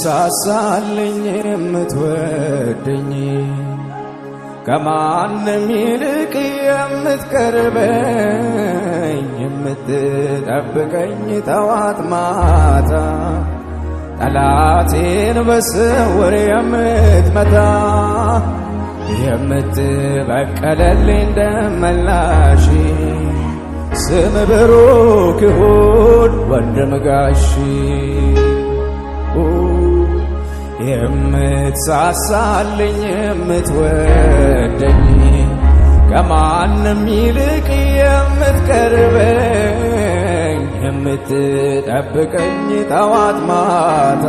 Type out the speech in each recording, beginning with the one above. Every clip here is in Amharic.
የምትሳሳልኝ የምትወደኝ ከማንም ይልቅ የምትቀርበኝ የምትጠብቀኝ ጠዋት ማታ ጠላቴን በስውር የምትመታ የምትበቀለልኝ ደመላሽ ስም ብሩክ ይሁን ወንድም ጋሺ የምትሳሳልኝ የምትወደኝ ከማንም ይልቅ የምትቀርበኝ የምትጠብቀኝ ጠዋት ማታ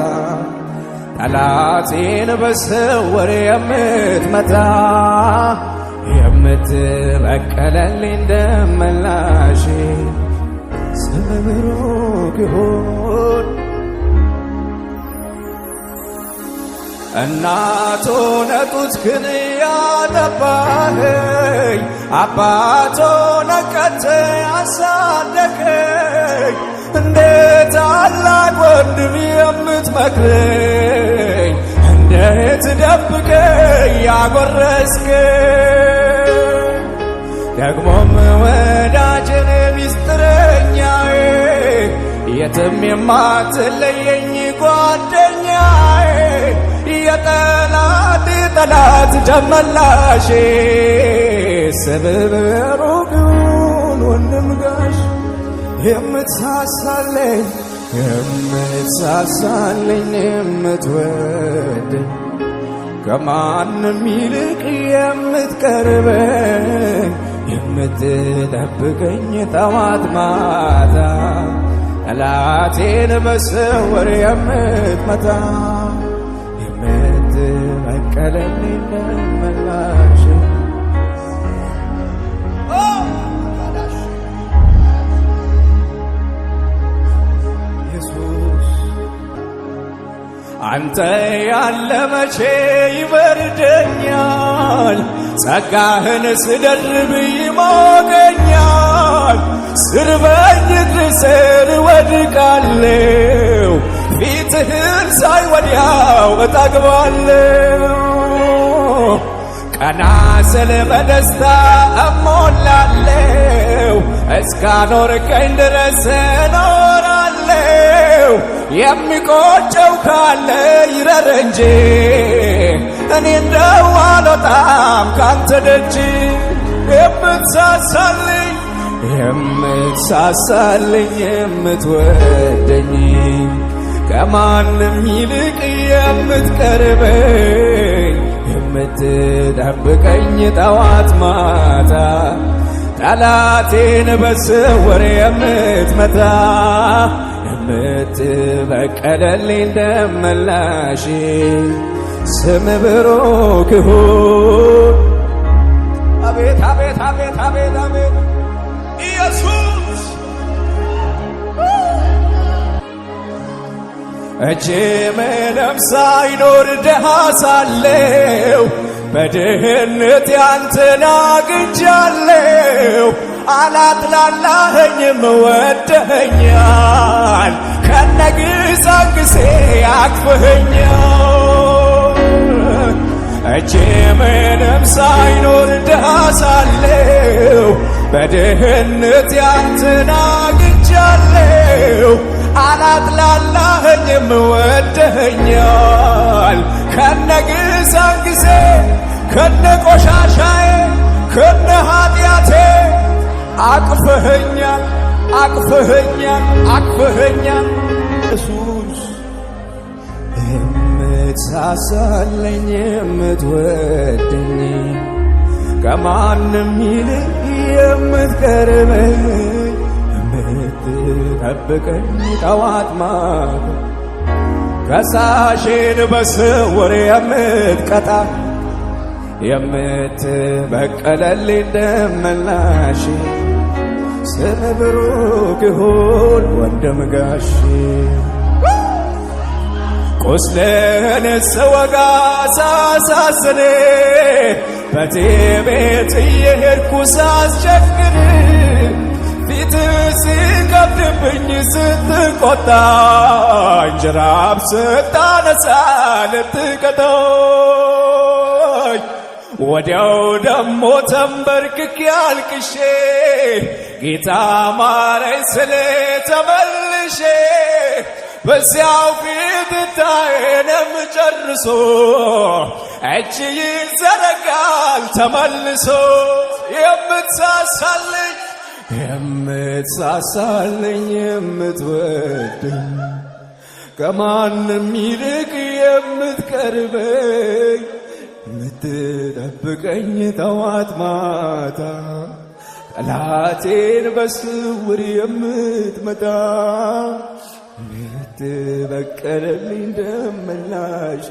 ጠላቴን በስውር የምትመታ የምትበቀለልኝ ደመላሽ ስም ብሩክ ይሁን እናቶ ነጡትክን ያጠባኸኝ አባቶ ነቀተ ያሳደገኝ እንደ ታላቅ ወንድም የምትመክረኝ እንዴት ደብቀኝ ያጎረስከኝ ደግሞም ወዳጅን ሚስጥረኛዬ የትም የማትለየኝ ጓደኛዬ የጠላት ጠላት ደመላሽ ስም ብሩክ ይሁን ወንድም ጋሽ የምትሳሳልኝ የምትወደኝ ከማንም ይልቅ የምትቀርበኝ የምትጠብቀኝ ጠዋት ማታ ጠላቴን በስውር የምትመታ የምትበቀለልኝ ደመላሽ አንተ ያለ መቼ ይበርደኛል ጸጋህን ስደርብ ይሞቀኛል ስር በእግር ስር ወድቃለሁ ፊትህን ሳይ ወዲያው እጠግባለሁ ቀና ስል በደስታ እሞላለሁ እስካኖርከኝ ድረስ እኖራለሁ የሚቆጨው ካለ ይረር እንጂ እኔ እንደው አልወጣም ካንተ ደጅ የምትሳሳልኝ የምትወደኝ ከማንም ይልቅ የምትቀርበኝ የምትጠብቀኝ ጠዋት ማታ ጠላቴን በስውር የምትመታ የምትበቀለልኝ ደመላሽ ስም ብሩክ ይሁን አቤት አቤት አቤት አቤት አቤት ኢየሱስ እጄ ምንም ሳይኖር ድሃ ሳለሁ በድህነት ያንተን አግኝቻለሁ አላጥላላኸኝም ወደኸኛል ከነግሳንግሴ አቅፈኸኛል እጄ ምንም ሳይኖር ድሃ ሳለሁ በድህነት ያንተን አግኝቻለሁ አላጥላላኸኝም ወደኸኛል ከነግሳንግሴ ከነቆሻሻዬ ከነ ኃጢአቴ አቅፈኸኛል አቅፈኸኛል አቅፈኸኛል ኢየሱስ የምትሳሳልኝ የምትወደኝ ከማንም ይልቅ የምትቀርበኝ የምትጠብቀኝ ጠዋት ማታ ከሳሼን በስውር የምትቀጣ የምትበቀለልኝ ደመላሽ ስም ብሩክ ይሁን ወንድም ጋሽ ቁስልን ስወጋ ሳሳዝን በቴቤት እየሄድኩ ሳስቸግር ፊት ሲከብድብኝ ስትቆጣኝ ጅራፍ ስታነሳ ልትቀጣኝ ወዲያው ደሞ ተንበርክኬ አልቅሼ ጌታ ማረኝ ስል ተመልሼ በዚያው ፊት ታየንም ጨርሶ እጅ ይዘረጋል ተመልሶ የምትሳሳልኝ የምትወደኝ ከማንም ይልቅ የምትቀርበኝ የምትጠብቀኝ ጠዋት ማታ ጠላቴን በስውር የምትመታ የምትበቀልልኝ ደመላሽ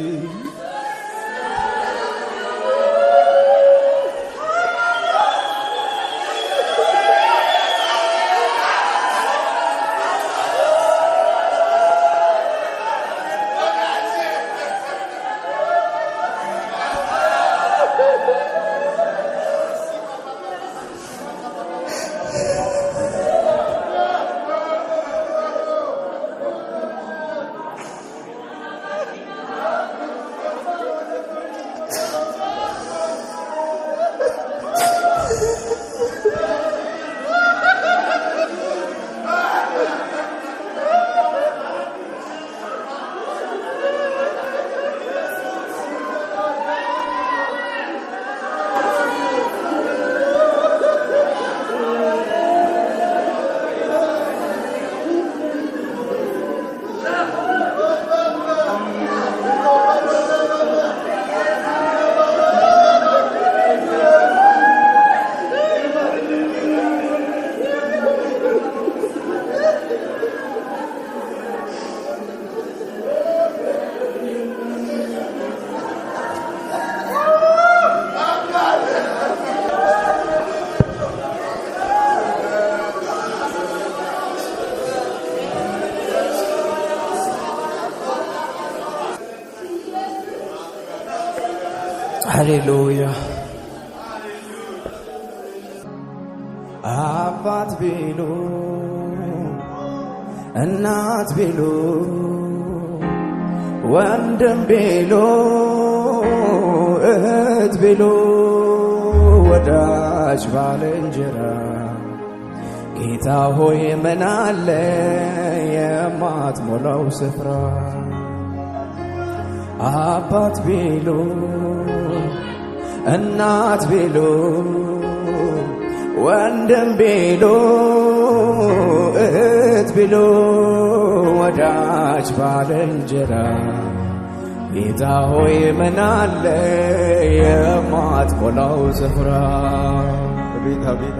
ሃሌሉያ አባት ቢሉ እናት ቢሉ ወንድም ቢሉ እህት ቢሉ ወዳጅ ባልንጀራ ጌታ ሆይ ምን አለ የማትሞላው ስፍራ አባት ቢሉ እናት ቢሉ ወንድም ቢሉ እህት ቢሉ ወዳጅ ባልንጀራ ጌታ ሆይ ምን አለ የማትሞላው ስፍራ ቤታ ቤታ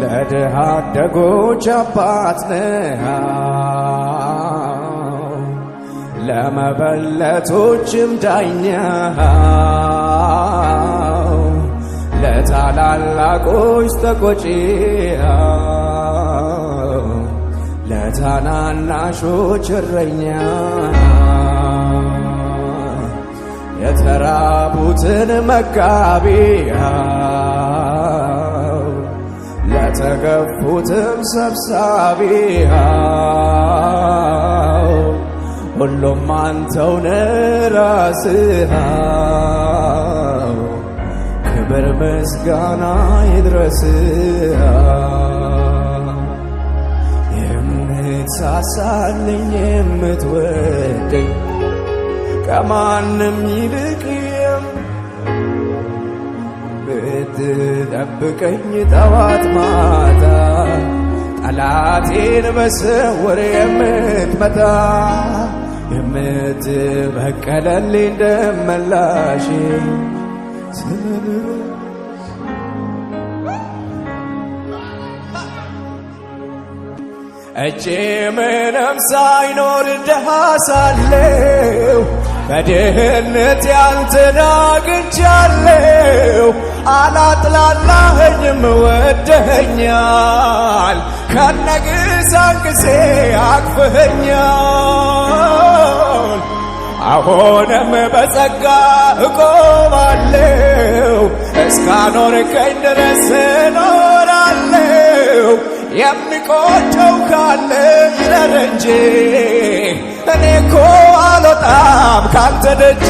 ለድሃ አደጎች አባት ነህ ለመበለቶችም ዳኛ ለታላላቆች ተቆጪ ለታናናሾች እረኛ የተራቡትን መጋቢ ለተገፉትም ሰብሳቢ ሁሉም አንተው ነህ ራስህ ክብር ምስጋና ይድረስህ የምትሳሳልኝ የምትወደኝ ከማንም ይልቅ ብትጠብቀኝ ጠዋት ማታ ጠላቴን በስውር የምትመታ የምትበቀለልኝ ደመላሽ እጄ ምንም ሳይኖር ድሃ ሳለሁ በድህነት ያንተን አግኝቻለሁ አላጥላላኸኝም ወደኸኛል ከነግሳንግሴ አቅፍኸኛል አሁንም በጸጋ እቆማለሁ እስካኖርከኝ ድረስ እኖራለሁ የሚቆጨው ካለ ይረር እንጂ እኔ እኮ አልወጣም ካንተ ደጅ